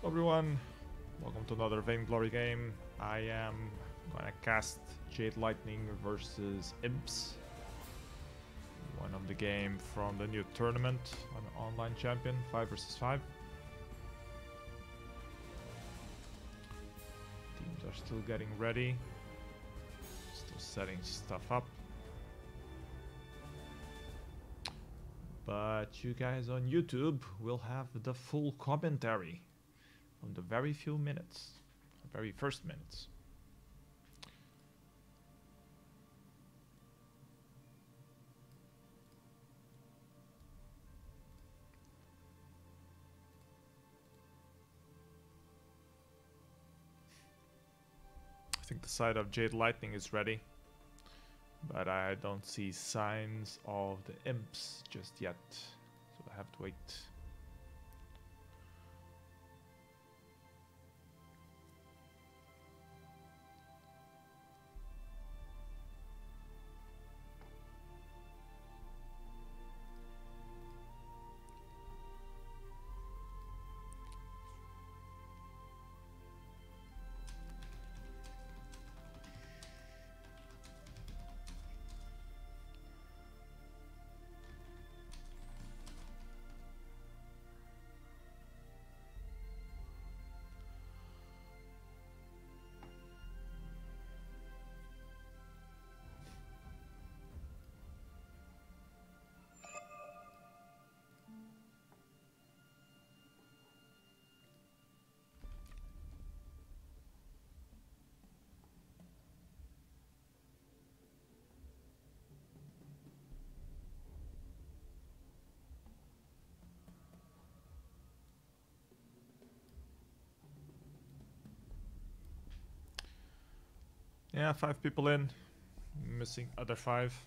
Everyone, welcome to another Vainglory game. I am gonna cast JadeLighteningEU versus Imps. One of the game from the new tournament on online champion, 5 versus 5. Teams are still getting ready. Still setting stuff up. But you guys on YouTube will have the full commentary from the very first minutes. I think the side of JadeLighteningEU is ready, but I don't see signs of the Imps just yet, so I have to wait. Yeah, 5 people in, missing other 5.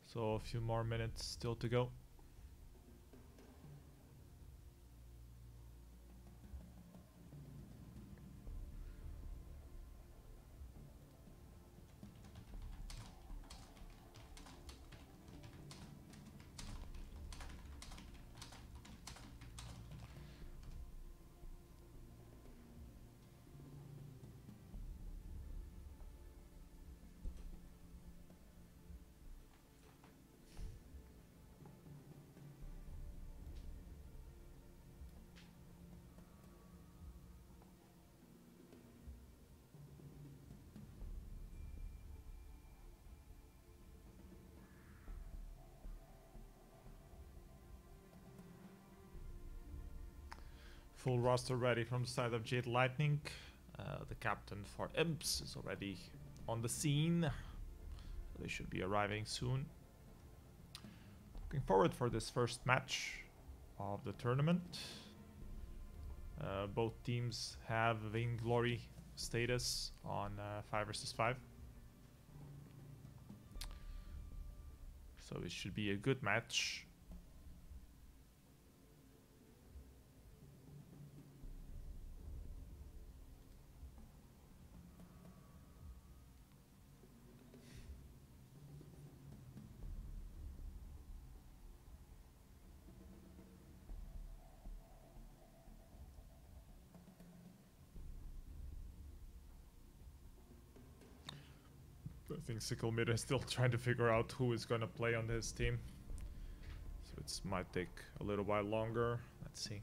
So a few more minutes still to go. Full roster ready from the side of JadeLighteningEU. The captain for Imps is already on the scene. They should be arriving soon. Looking forward for this first match of the tournament. Both teams have vainglory status on 5 versus 5. So it should be a good match. I think Sicklemid is still trying to figure out who is going to play on his team. So it might take a little while longer. Let's see.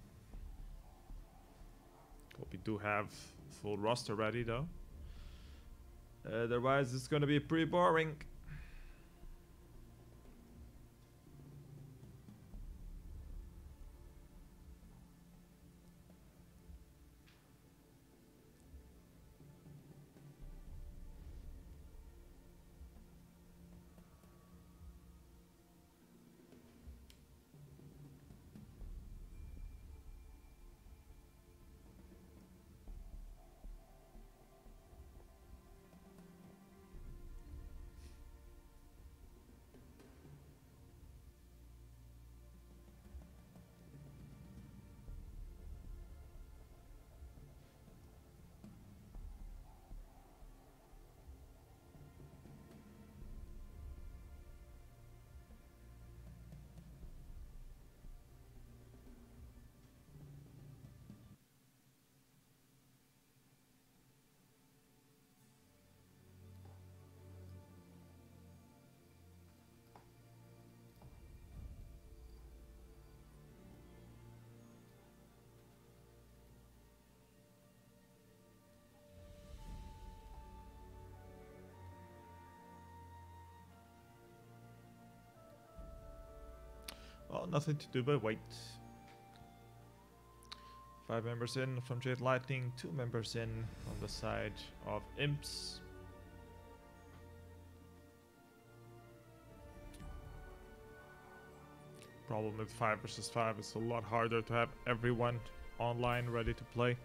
We do have full roster ready though. Otherwise it's going to be pretty boring. Well, nothing to do but wait. 5 members in from Jade Lightning, 2 members in on the side of Imps. Problem with 5 versus 5, it's a lot harder to have everyone online ready to play.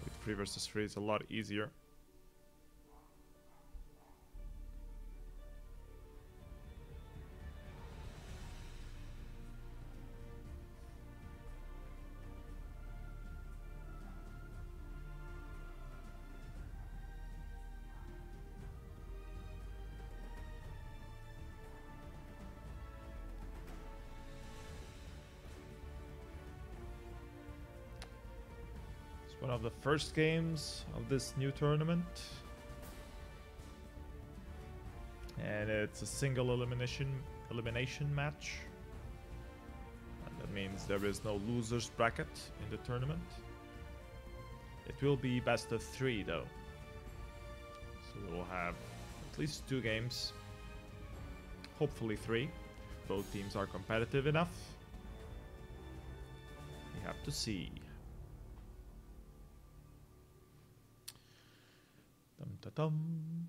With 3 versus 3, it's a lot easier. One of the first games of this new tournament, and it's a single elimination match, and that means there is no losers bracket in the tournament. It will be best of 3 though, so we'll have at least 2 games, hopefully 3 if both teams are competitive enough. We have to see. Dum.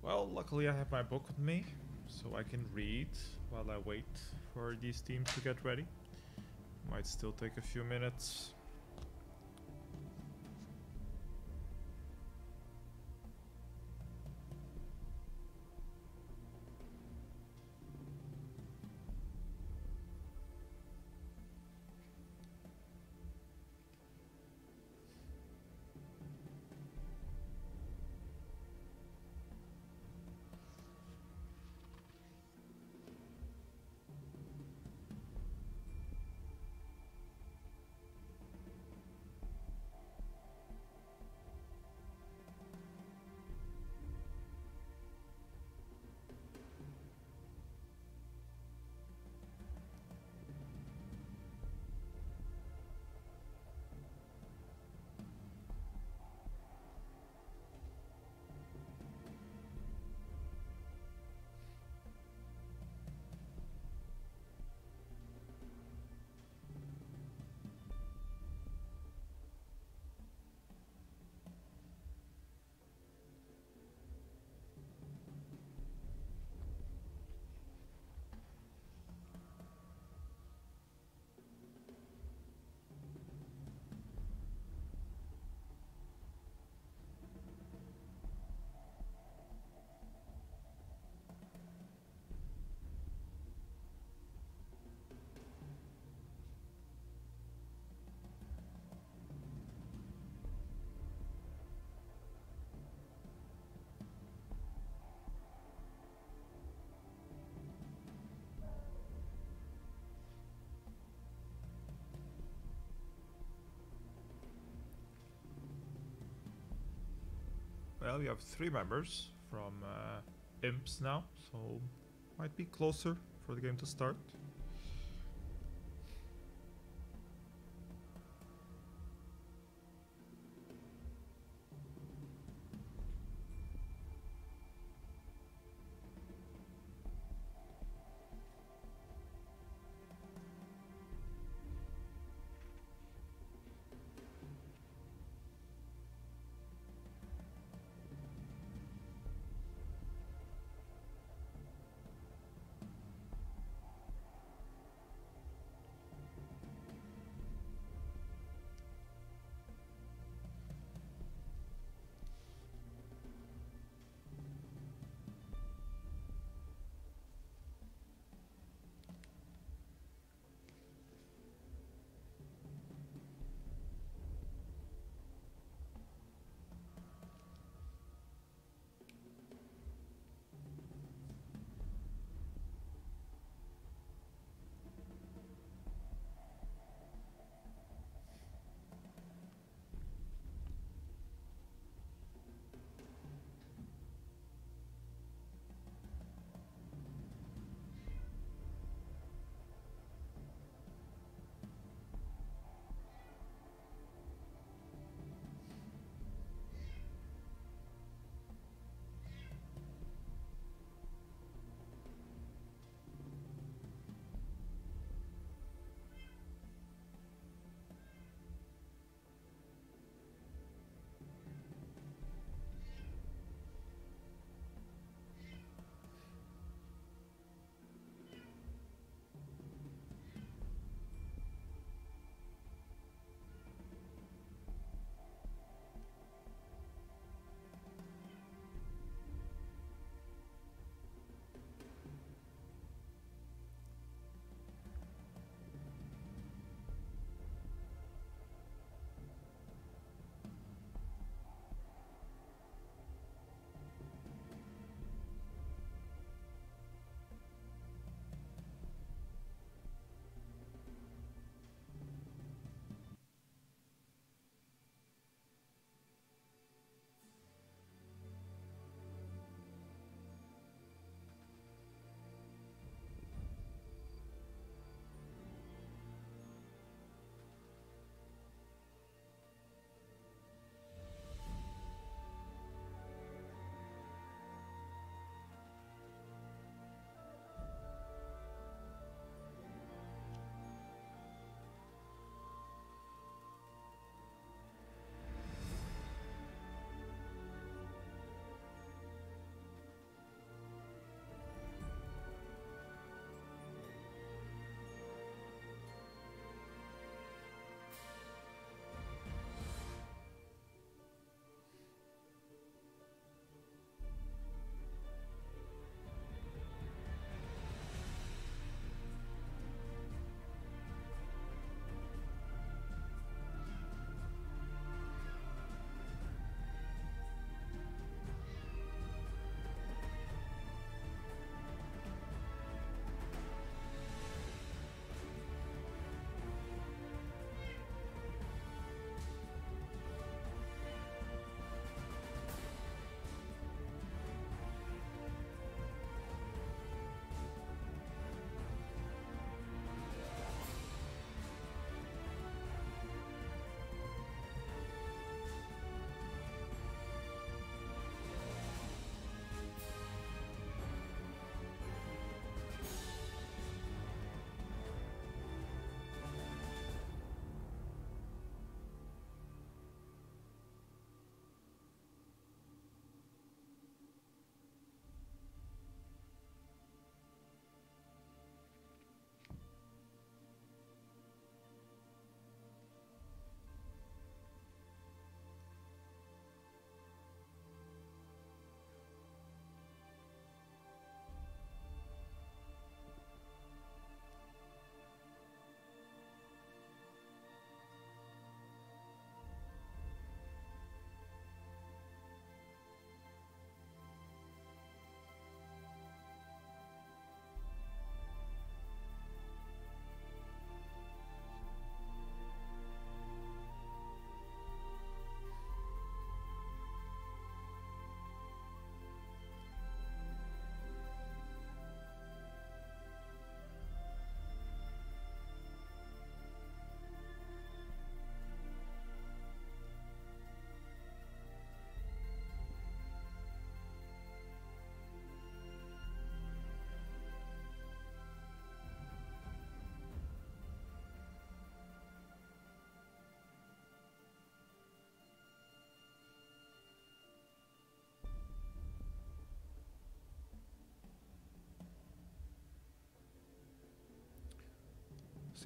Well, luckily I have my book with me, so I can read while I wait for these teams to get ready. Might still take a few minutes. Well, we have 3 members from Imps now, so might be closer for the game to start.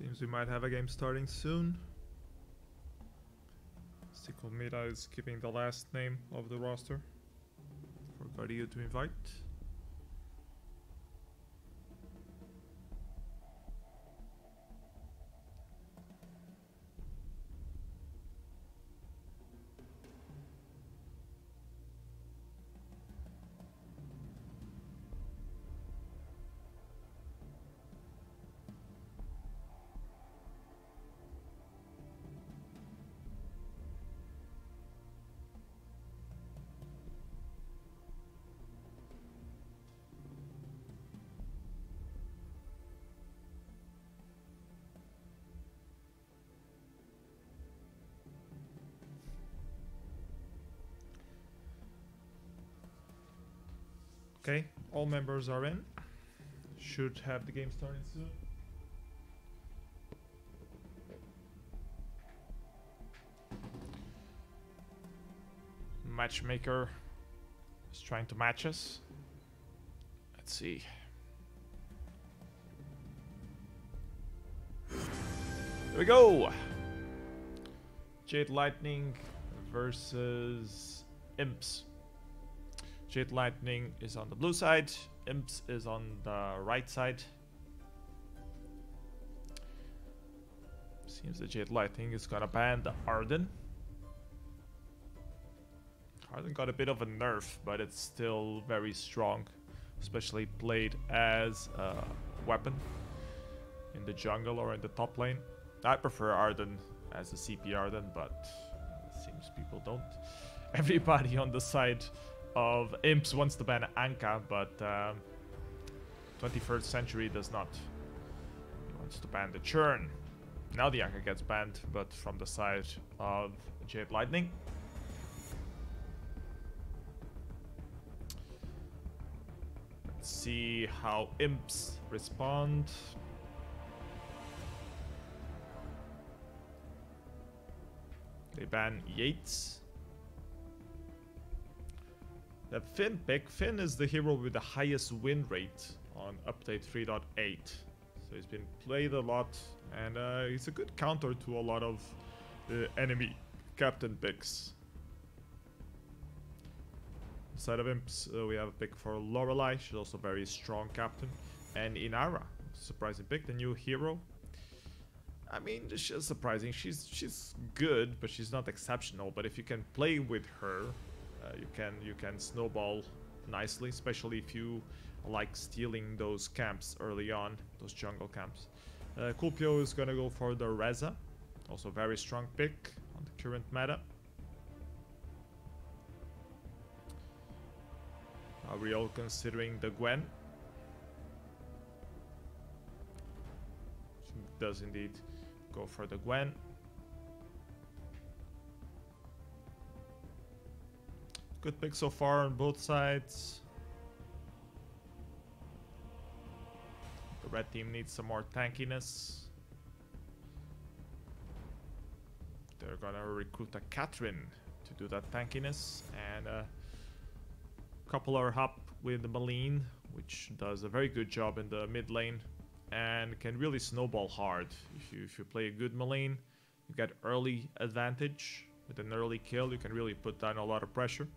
Seems we might have a game starting soon. Sickle Meta is keeping the last name of the roster. Forgot you to invite. Okay, all members are in. Should have the game starting soon. Matchmaker is trying to match us. Let's see. Here we go. Jade Lightning versus Imps. Jade Lightning is on the blue side, Imps is on the right side. Seems that Jade Lightning is gonna ban the Arden. Arden got a bit of a nerf, but it's still very strong, especially played as a weapon in the jungle or in the top lane. I prefer Arden as a CP Arden, but it seems people don't. Everybody on the side of Imps wants to ban Anka, but 21st Century does not. He wants to ban the Churn. Now the Anka gets banned, but from the side of Jade Lightning. Let's see how Imps respond. They ban Yates. The Finn pick. Finn is the hero with the highest win rate on update 3.8. So he's been played a lot, and he's a good counter to a lot of enemy captain picks. Side of Imps, we have a pick for Lorelei. She's also a very strong captain. And Inara, surprising pick, the new hero. I mean, she's surprising. She's good, but she's not exceptional. But if you can play with her, you can snowball nicely, especially if you like stealing those camps early on, those jungle camps. Kulpio is gonna go for the Reza, also very strong pick on the current meta. Are we all considering the Gwen? She does indeed go for the Gwen. Good pick so far on both sides. The red team needs some more tankiness. They're gonna recruit a Catherine to do that tankiness, and a couple are up with the Malene, which does a very good job in the mid lane and can really snowball hard. If you play a good Malene, you get early advantage. With an early kill, you can really put down a lot of pressure.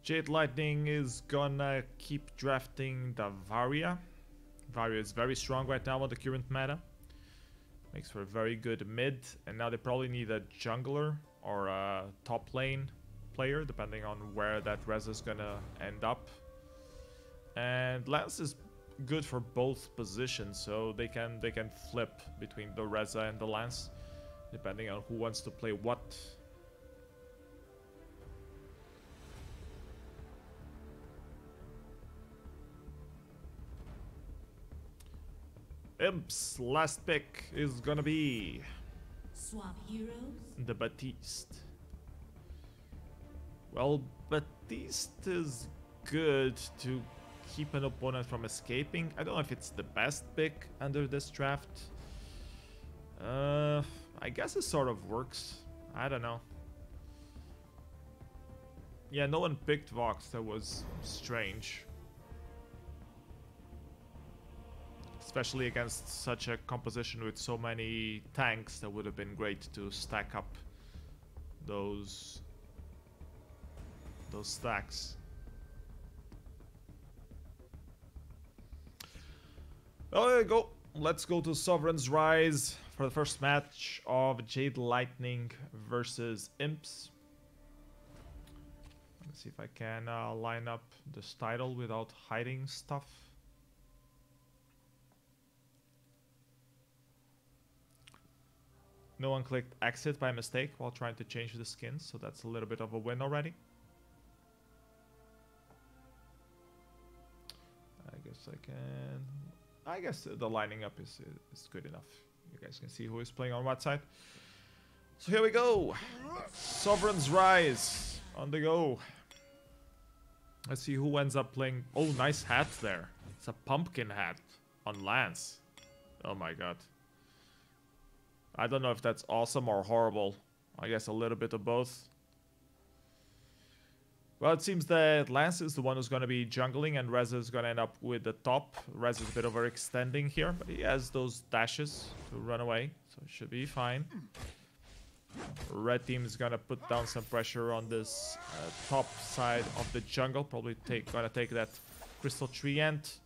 Jade Lightning is gonna keep drafting the Varia. Varia is very strong right now on the current meta. Makes for a very good mid, and now they probably need a jungler or a top lane player, depending on where that Reza is gonna end up. And Lance is good for both positions, so they can flip between the Reza and the Lance, depending on who wants to play what. Imps' last pick is gonna be Swap heroes. the Baptiste. Well, Baptiste is good to keep an opponent from escaping. I don't know if it's the best pick under this draft. I guess it sort of works. I don't know. Yeah, no one picked Vox. That was strange. Especially against such a composition with so many tanks, that would have been great to stack up those stacks. Oh, there you go. Let's go to Sovereign's Rise for the first match of Jade Lightning versus Imps. Let's see if I can line up this title without hiding stuff. No one clicked exit by mistake while trying to change the skins, so that's a little bit of a win already. I guess the lining up is good enough. You guys can see who is playing on what side. So here we go. Sovereign's Rise on the go. Let's see who ends up playing. Oh, nice hat there. It's a pumpkin hat on Lance. Oh my god. I don't know if that's awesome or horrible. I guess a little bit of both. Well, it seems that Lance is the one who's going to be jungling and Reza is going to end up with the top. Reza is a bit overextending here, but he has those dashes to run away, so it should be fine. Red team is going to put down some pressure on this top side of the jungle. Probably going to take that Crystal Tree Ant.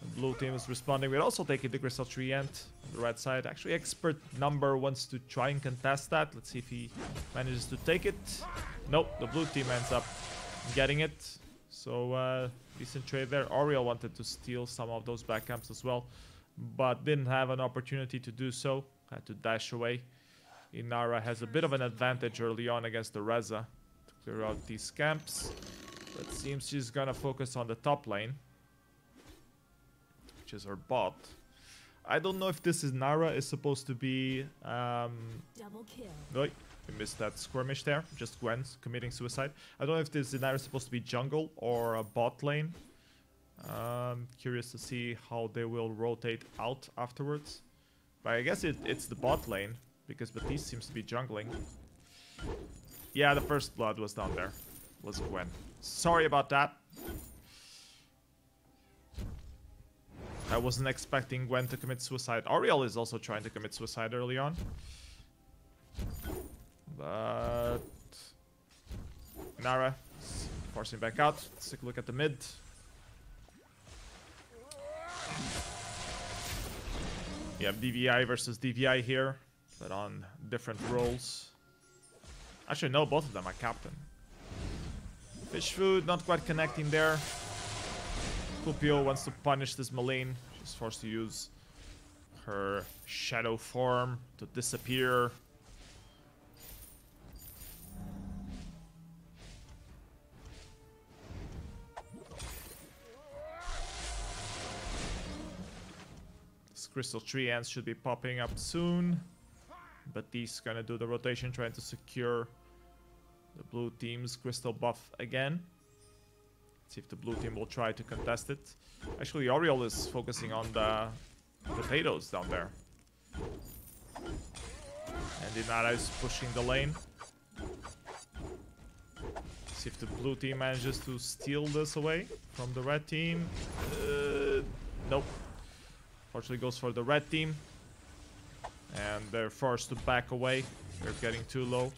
The blue team is responding. We're also taking the Crystal Tree Ant on the red side. Actually, Expert Number wants to try and contest that. Let's see if he manages to take it. Nope, the blue team ends up getting it. So, decent trade there. Oriel wanted to steal some of those back camps as well, but didn't have an opportunity to do so. Had to dash away. Inara has a bit of an advantage early on against the Reza to clear out these camps. But it seems she's gonna focus on the top lane, which is her bot. I don't know if this is Nara is supposed to be double kill. Wait, we missed that skirmish there. Just Gwen committing suicide. I don't know if this is Nara supposed to be jungle or a bot lane. Curious to see how they will rotate out afterwards. But I guess it's the bot lane, because Baptiste seems to be jungling. Yeah, the first blood was down there. Was Gwen. Sorry about that. I wasn't expecting Gwen to commit suicide. Oriel is also trying to commit suicide early on. But Nara is forcing back out. Let's take a look at the mid. You have DVI versus DVI here, but on different roles. Actually, no, both of them are captain. Fish food, not quite connecting there. Kupio wants to punish this Maline. She's forced to use her shadow form to disappear. This Crystal Tree Ants should be popping up soon. Baptiste's gonna do the rotation, trying to secure the blue team's crystal buff again. See if the blue team will try to contest it. Actually, Oriel is focusing on the potatoes down there. And Inara is pushing the lane. See if the blue team manages to steal this away from the red team. Nope. Fortunately goes for the red team. And they're forced to back away. They're getting too low.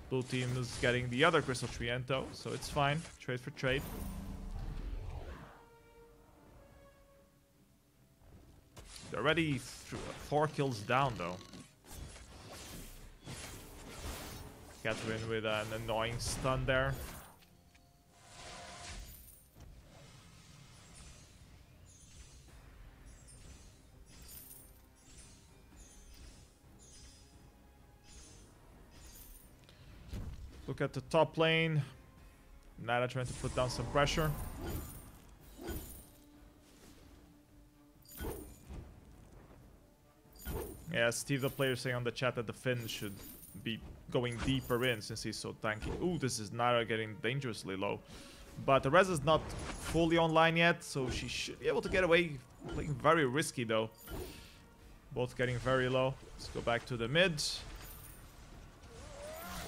Blue team is getting the other Crystal Triento, so it's fine. Trade for trade. They're already 4 kills down, though. Catherine with an annoying stun there. Look at the top lane. Nada trying to put down some pressure. Yeah, Steve the player saying on the chat that the Finn should be going deeper in since he's so tanky. Ooh, this is Nara getting dangerously low. But the res is not fully online yet, so she should be able to get away. Playing very risky though. Both getting very low. Let's go back to the mid.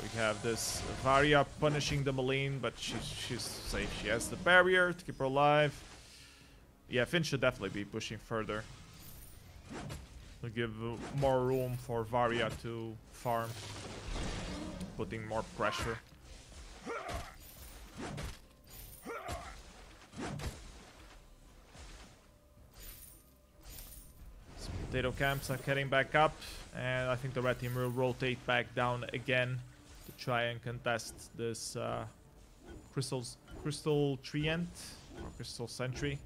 We have this Varia punishing the Maline, but she's safe. She has the barrier to keep her alive. Yeah, Finn should definitely be pushing further. To give more room for Varia to farm, putting more pressure. So potato camps are getting back up, and I think the red team will rotate back down again to try and contest this crystal treant or crystal sentry.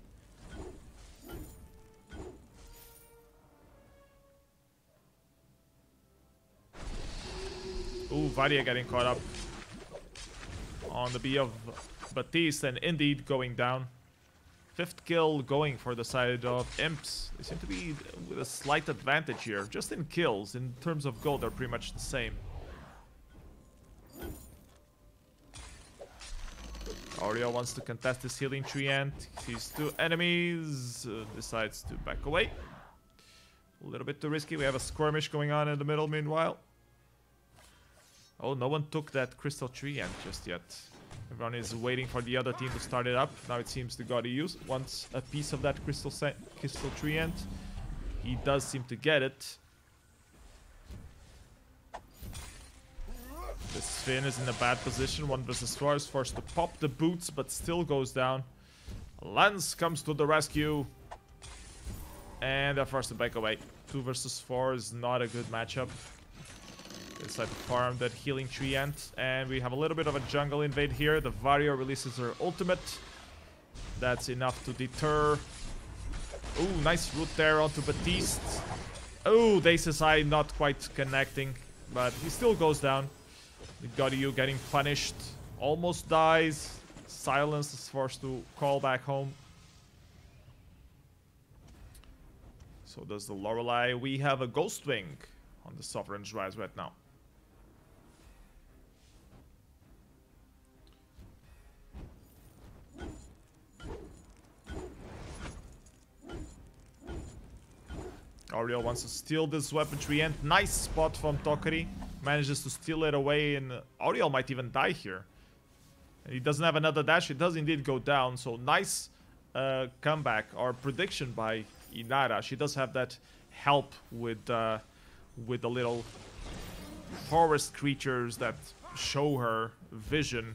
Ooh, Varia getting caught up on the B of Batiste, and indeed going down. 5th kill going for the side of Imps. They seem to be with a slight advantage here, just in kills. In terms of gold, they're pretty much the same. Auriel wants to contest this healing treant. Sees 2 enemies, decides to back away. A little bit too risky. We have a skirmish going on in the middle meanwhile. Oh, no one took that crystal treant just yet. Everyone is waiting for the other team to start it up. Now it seems the JadeLighteningEU wants a piece of that crystal treant. He does seem to get it. This Finn is in a bad position. 1 versus 4 is forced to pop the boots, but still goes down. Lance comes to the rescue. And they're forced to back away. 2 versus 4 is not a good matchup. Decide to farm that healing treant, and we have a little bit of a jungle invade here. The Varia releases her ultimate. That's enough to deter. Ooh, nice root there onto Batiste. Oh, Dace's Eye not quite connecting, but he still goes down. The JadeLighteningEU getting punished. Almost dies. Silence is forced to call back home. So does the Lorelei. We have a Ghost Wing on the Sovereign's Rise right now. Auriel wants to steal this weaponry, and nice spot from Tokari. Manages to steal it away, and Auriel might even die here. He doesn't have another dash. It does indeed go down, so nice comeback or prediction by Inara. She does have that help with the little forest creatures that show her vision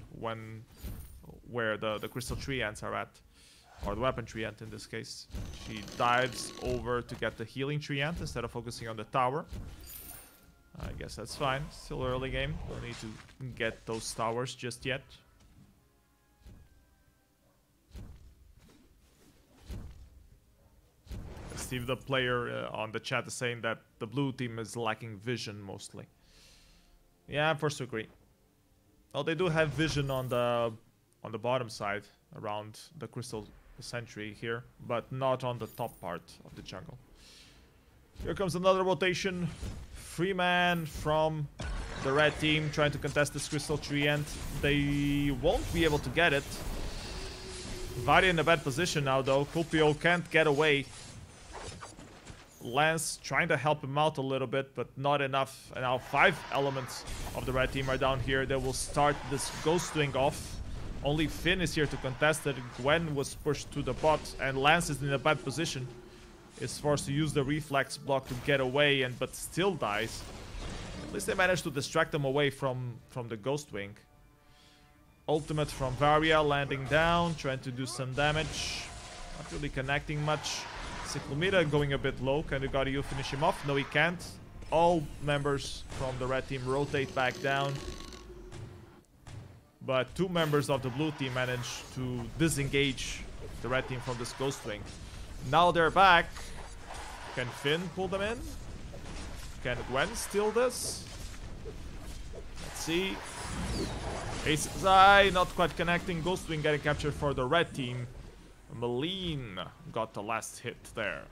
where the crystal treants are at. Or the weapon treant in this case. She dives over to get the healing treant instead of focusing on the tower. I guess that's fine. Still early game. Don't need to get those towers just yet. Steve, the player on the chat, is saying that the blue team is lacking vision mostly. Yeah, I'm forced to agree. Well, they do have vision on the bottom side around the crystal sentry here, but not on the top part of the jungle. Here comes another rotation. 3 man from the red team trying to contest this crystal treant. They won't be able to get it. Varia in a bad position now though. Kulpio can't get away. Lance trying to help him out a little bit, but not enough. And now 5 elements of the red team are down here. They will start this Ghost Wing off. Only Finn is here to contest it. Gwen was pushed to the bot, and Lance is in a bad position. Is forced to use the reflex block to get away, but still dies. At least they managed to distract him away from the Ghost Wing. Ultimate from Varia landing down, trying to do some damage. Not really connecting much. Cyclomita going a bit low. Can the JadeLighteningEU finish him off? No, he can't. All members from the red team rotate back down. But 2 members of the blue team managed to disengage the red team from this Ghost Wing. Now they're back. Can Finn pull them in? Can Gwen steal this? Let's see. Ace's Eye not quite connecting. Ghost Wing getting captured for the red team. Malene got the last hit there.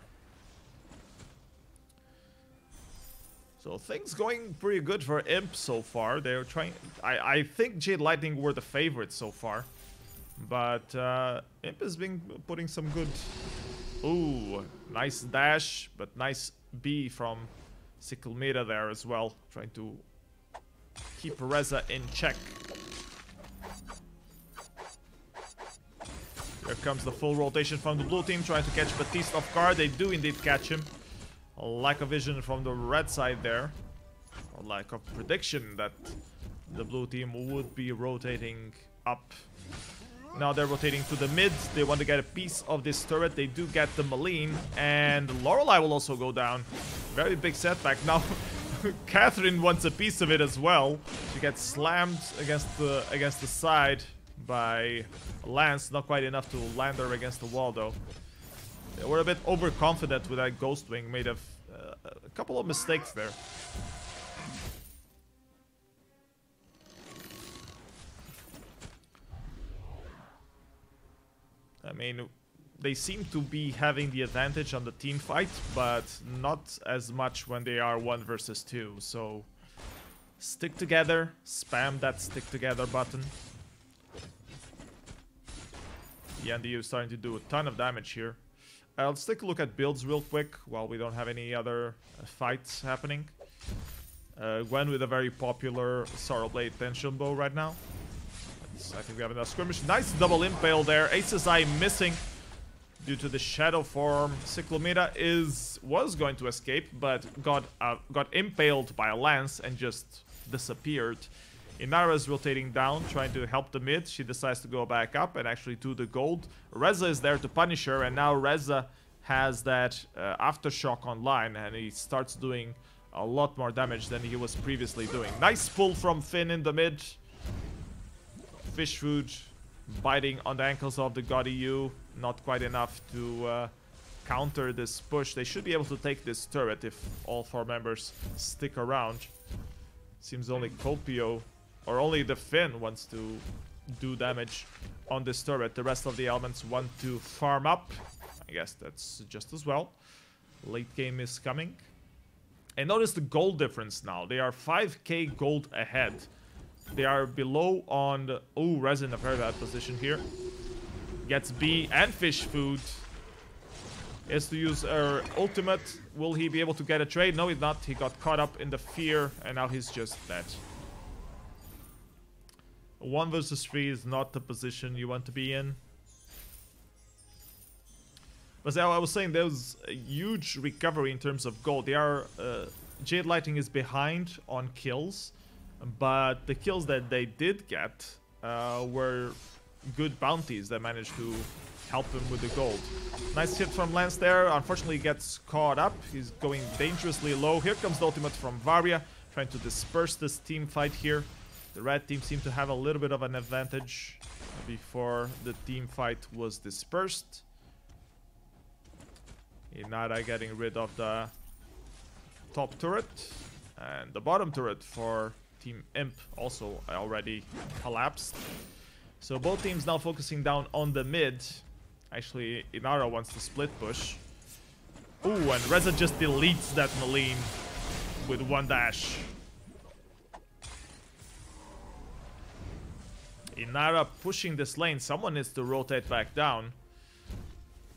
So things going pretty good for Imp so far. They're trying. I think JadeLighteningEU were the favorites so far, but Imp has been putting some good. Ooh, nice dash, but nice B from Cyclomita there as well, trying to keep Reza in check. Here comes the full rotation from the blue team, trying to catch Batiste off guard. They do indeed catch him. A lack of vision from the red side there. Or lack of prediction that the blue team would be rotating up. Now they're rotating to the mid. They want to get a piece of this turret. They do get the Maline. And Lorelei will also go down. Very big setback. Now Catherine wants a piece of it as well. She gets slammed against the side by Lance. Not quite enough to land her against the wall though. They were a bit overconfident with that Ghost Wing. Made a couple of mistakes there. I mean, they seem to be having the advantage on the team fight, but not as much when they are 1 versus 2. So, stick together, spam that stick together button. The NDU is starting to do a ton of damage here. Let's take a look at builds real quick while we don't have any other fights happening. Gwen with a very popular Sorrowblade Tension Bow right now. I think we have enough skirmish. Nice double impale there. Ace's Eye missing due to the shadow form. Cyclomeda was going to escape, but got impaled by a lance and just disappeared. Inara is rotating down, trying to help the mid. She decides to go back up and actually do the gold. Reza is there to punish her, and now Reza has that aftershock online, and he starts doing a lot more damage than he was previously doing. Nice pull from Finn in the mid. Fish food biting on the ankles of the God EU. Not quite enough to counter this push. They should be able to take this turret if all 4 members stick around. Seems only Colpio, or only the Finn, wants to do damage on this turret. The rest of the elements want to farm up. I guess that's just as well. Late game is coming. And notice the gold difference now. They are 5k gold ahead. They are below on the... Oh, Rez in a very bad position here. Gets B and fish food. Is to use her ultimate. Will he be able to get a trade? No, he's not. He got caught up in the fear, and now he's just dead. 1 versus 3 is not the position you want to be in. But I was saying there was a huge recovery in terms of gold. They are... Jade Lightning is behind on kills. But the kills that they did get were good bounties that managed to help him with the gold. Nice hit from Lance there. Unfortunately, he gets caught up. He's going dangerously low. Here comes the ultimate from Varia, trying to disperse this team fight here. The red team seemed to have a little bit of an advantage before the team fight was dispersed. Inara getting rid of the top turret. And the bottom turret for Team Imp also already collapsed. So both teams now focusing down on the mid. Actually, Inara wants to split push. Ooh, and Reza just deletes that Maline with 1 dash. Inara pushing this lane. Someone needs to rotate back down.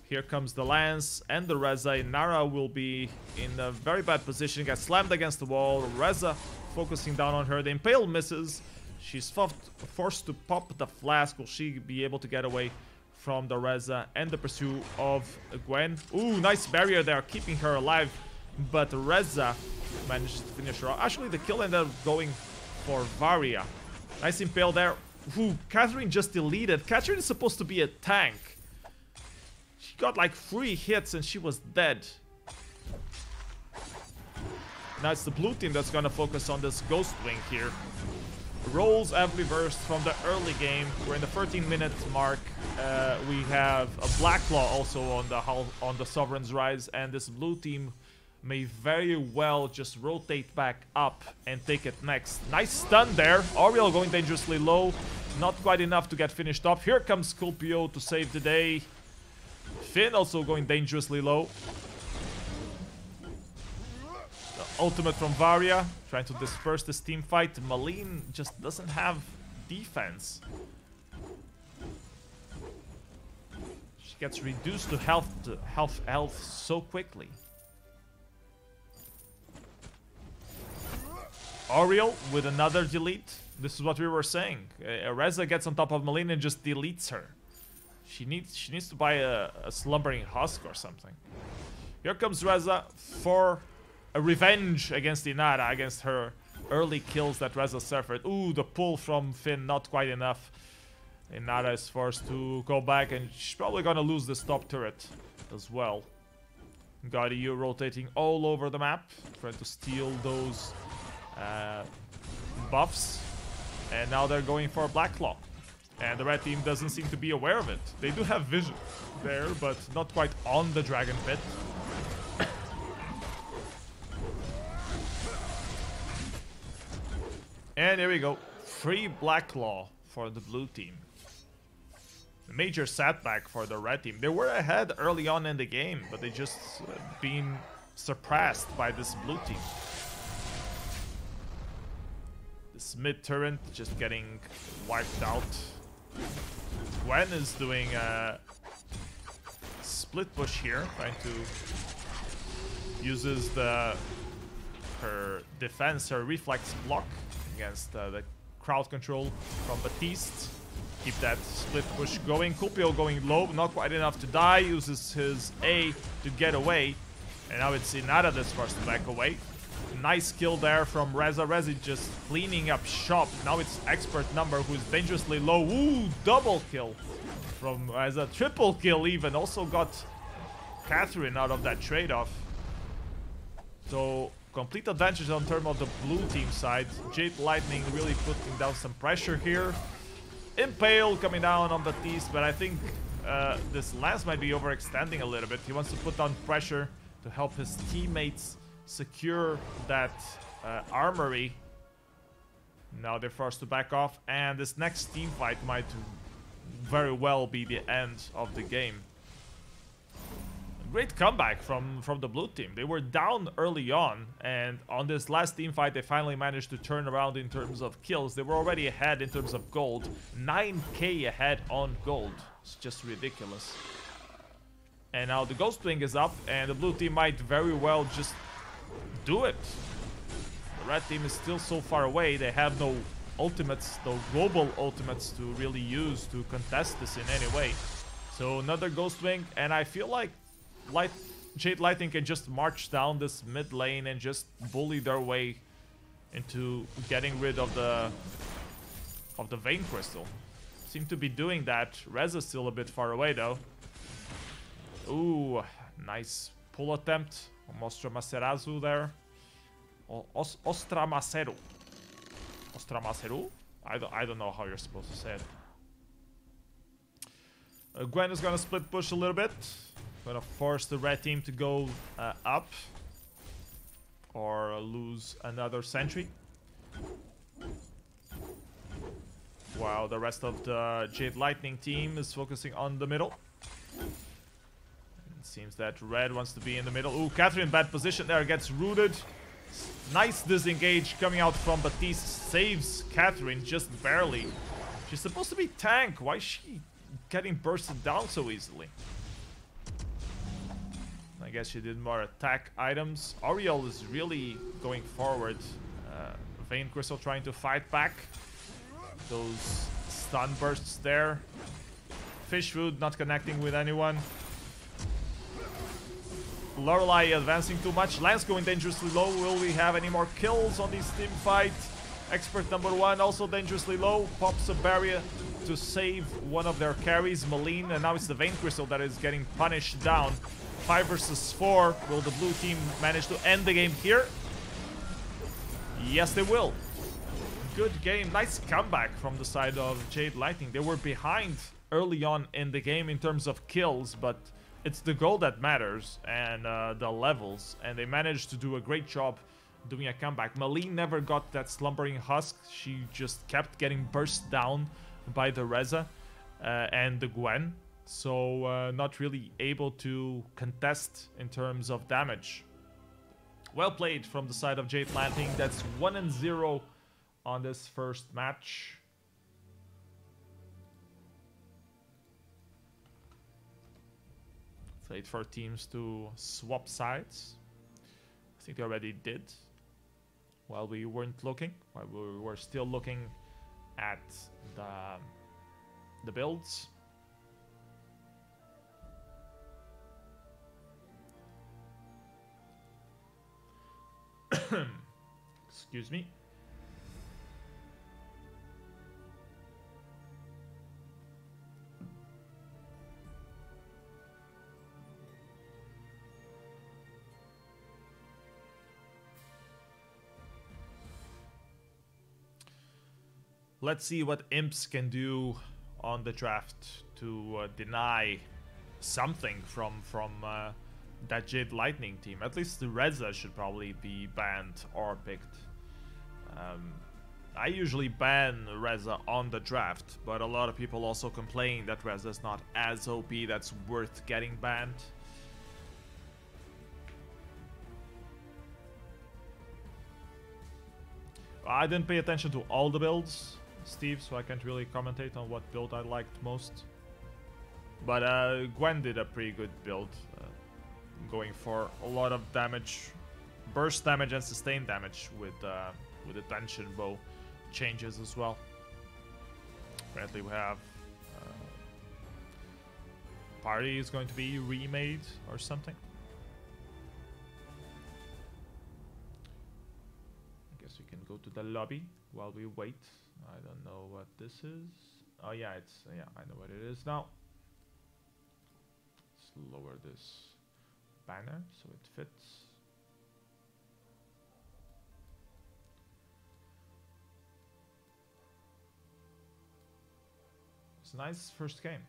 Here comes the Lance and the Reza. Inara will be in a very bad position. Gets slammed against the wall. Reza focusing down on her. The Impale misses. She's forced to pop the flask. Will she be able to get away from the Reza and the pursuit of Gwen? Ooh, nice barrier there, keeping her alive. But Reza manages to finish her off. Actually, the kill ended up going for Varia. Nice Impale there. Ooh, Catherine just deleted. Catherine is supposed to be a tank. She got like 3 hits and she was dead. Now it's the blue team that's gonna focus on this Ghost Wing here. Roles have reversed from the early game. We're in the 13-minute mark. We have a Blacklaw also on the Sovereign's Rise, and this blue team may very well just rotate back up and take it next. Nice stun there. Oriel going dangerously low. Not quite enough to get finished off. Here comes Scorpio to save the day. Finn also going dangerously low. The ultimate from Varia, trying to disperse this team fight. Maline just doesn't have defense. She gets reduced to health so quickly. Oriel with another delete. This is what we were saying. Reza gets on top of Maline and just deletes her. She needs to buy a slumbering husk or something. Here comes Reza for a revenge against Inara, against her early kills that Reza suffered. Ooh, the pull from Finn, not quite enough. Inara is forced to go back, and she's probably gonna lose this top turret as well. Got EU rotating all over the map, trying to steal those buffs. And now they're going for Black Claw. And the red team doesn't seem to be aware of it. They do have vision there, but not quite on the Dragon Pit. And here we go. Free Black Claw for the blue team. A major setback for the red team. They were ahead early on in the game, but they just been surpassed by this blue team. This mid turret just getting wiped out. Gwen is doing a split push here, trying to uses her defense, her reflex block against the crowd control from Baptiste. Keep that split push going. Kupio going low, not quite enough to die. Uses his A to get away. And now it's Inara that's forced to back away. Nice kill there from Reza. Reza just cleaning up shop. Now it's Expert Number, who's dangerously low. Ooh, double kill from Reza. Triple kill even. Also got Catherine out of that trade-off. So complete advantage on terms of the blue team side. Jade Lightning really putting down some pressure here. Impale coming down on Baptiste, but I think this Lance might be overextending a little bit. He wants to put down pressure to help his teammates secure that armory. Now they're forced to back off, and this next team fight might very well be the end of the game. Great comeback from the blue team. They were down early on, and on this last team fight they finally managed to turn around in terms of kills. They were already ahead in terms of gold. 9k ahead on gold. It's just ridiculous. And now the Ghost Wing is up, and the blue team might very well just do it. The red team is still so far away. They have no ultimates, no global ultimates to really use to contest this in any way. So another Ghost Wing, and I feel like Jade Lightning can just march down this mid lane and just bully their way into getting rid of the Vein Crystal. Seem to be doing that. Reza's still a bit far away though. Ooh, nice pull attempt. Ostramaceru there. Ostramaceru. Ostramaceru? I don't know how you're supposed to say it. Gwen is gonna split push a little bit. Gonna force the red team to go up or lose another sentry, while the rest of the Jade Lightning team is focusing on the middle. It seems that red wants to be in the middle. Ooh, Catherine, bad position there, gets rooted. Nice disengage coming out from Baptiste, saves Catherine just barely. She's supposed to be tank. Why is she getting bursted down so easily? I guess she did more attack items. Oriel is really going forward. Vein Crystal trying to fight back. Those stun bursts there. Fish Food not connecting with anyone. Lorelei advancing too much. Lance going dangerously low. Will we have any more kills on this team fight? Expert number 1 also dangerously low. Pops a barrier to save one of their carries, Malene, and now it's the Vein Crystal that is getting punished down. 5 versus 4. Will the blue team manage to end the game here? Yes, they will. Good game. Nice comeback from the side of Jade Lightning. They were behind early on in the game in terms of kills, but it's the goal that matters and the levels, and they managed to do a great job doing a comeback. Malene never got that Slumbering Husk. She just kept getting burst down by the Reza and the Gwen. So not really able to contest in terms of damage. Well played from the side of Jade Lightning. That's 1-0 on this first match. Let's wait for teams to swap sides. I think they already did. While we weren't looking. While we were still looking at the builds. Excuse me. Let's see what Imps can do on the draft to deny something from that Jade Lightning team. At least the Reza should probably be banned or picked. I usually ban Reza on the draft, but a lot of people also complain that Reza is not as OP that's worth getting banned. I didn't pay attention to all the builds, Steve, so I can't really commentate on what build I liked most. But Gwen did a pretty good build, going for a lot of damage, burst damage and sustained damage with the tension bow changes as well. Apparently we have party is going to be remade or something. I guess we can go to the lobby while we wait. I don't know what this is. Oh yeah, yeah, I know what it is now. Let's lower this banner so it fits. It's a nice first game.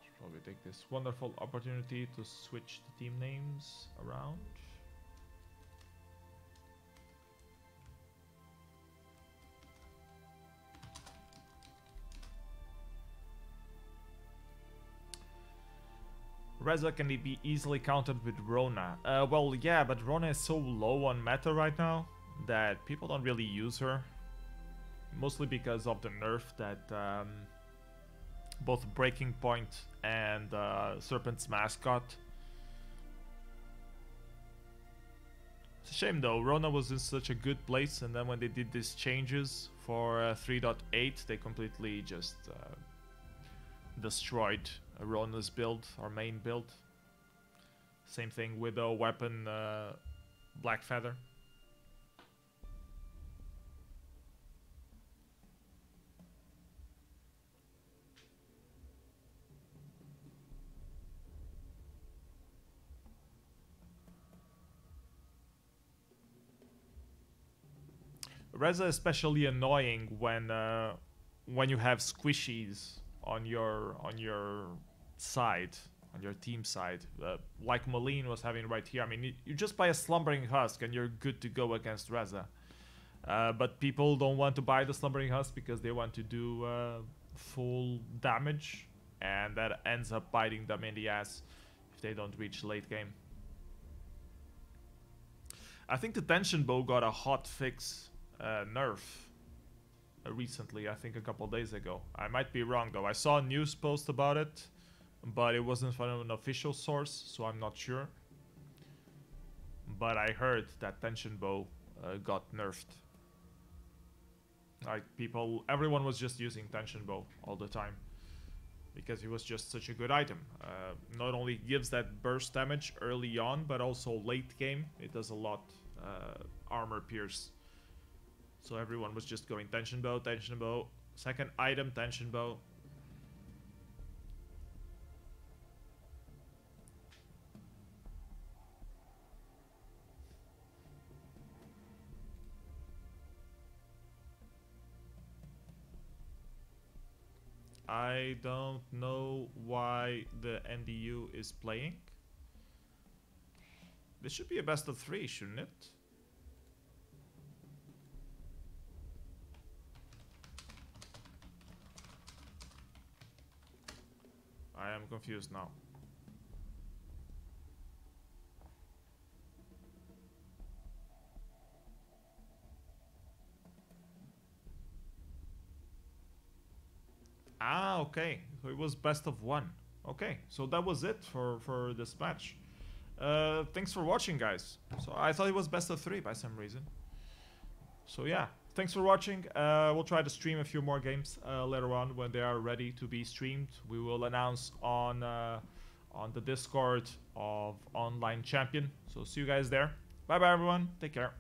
Should probably take this wonderful opportunity to switch the team names around. Reza can be easily countered with Rona. Well, yeah, but Rona is so low on meta right now that people don't really use her. Mostly because of the nerf that both Breaking Point and Serpent's Mask got. It's a shame though, Rona was in such a good place, and then when they did these changes for 3.8, they completely just destroyed Rona's build, our main build. Same thing with the weapon Black Feather. Reza is especially annoying when you have squishies on your side, on your team side, like Moline was having right here. I mean, you just buy a Slumbering Husk and you're good to go against Reza. But people don't want to buy the Slumbering Husk because they want to do full damage, and that ends up biting them in the ass if they don't reach late game. I think the Tension Bow got a hot fix nerf recently, I think a couple days ago. I might be wrong though. I saw a news post about it, but it wasn't from an official source, so I'm not sure. But I heard that Tension Bow got nerfed. Like everyone was just using Tension Bow all the time because it was just such a good item. Not only gives that burst damage early on, but also late game it does a lot armor pierce. So everyone was just going Tension Bow, second item, Tension Bow. I don't know why the NDU is playing. This should be a best of 3, shouldn't it? I am confused now. Ah, okay. So it was best of 1. Okay, so that was it for this match. Thanks for watching, guys. So I thought it was best of 3 by some reason. So yeah, thanks for watching. We'll try to stream a few more games later on when they are ready to be streamed. We will announce on on the Discord of Online Champion. So see you guys there. Bye bye everyone. Take care.